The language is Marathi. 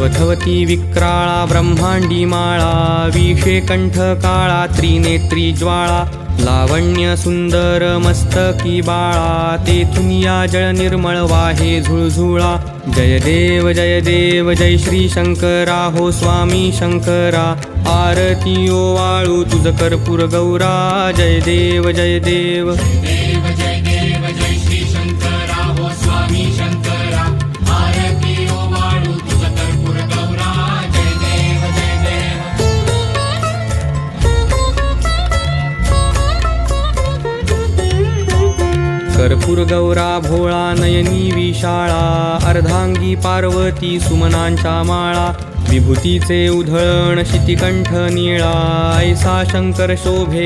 थवथवती विक्राळा ब्रह्मांडी माळा, विषे कंठ काळा त्रिनेत्री ज्वाळा, लावण्य सुंदर मस्तकी बाळा, तेथून या जळ निर्मळ वाहे झुळझुळा. जय देव जय श्री शंकरा हो स्वामी शंकरा, आरती ओवाळू तुझ कर्पूर गौरा. जय देव जय देव जय देव जय श्री शंकरा हो स्वामी शंकरा, आरती ओवाळू तुझ कर्पूर गौरा. जय देव जय देव कर्पूर गौरा भोळा नयनी विशाळा, अर्धांगी पार्वती सुमनांच्या माळा, विभूतीचे उधळण शितिकंठ निळा, ऐसा शंकर शोभे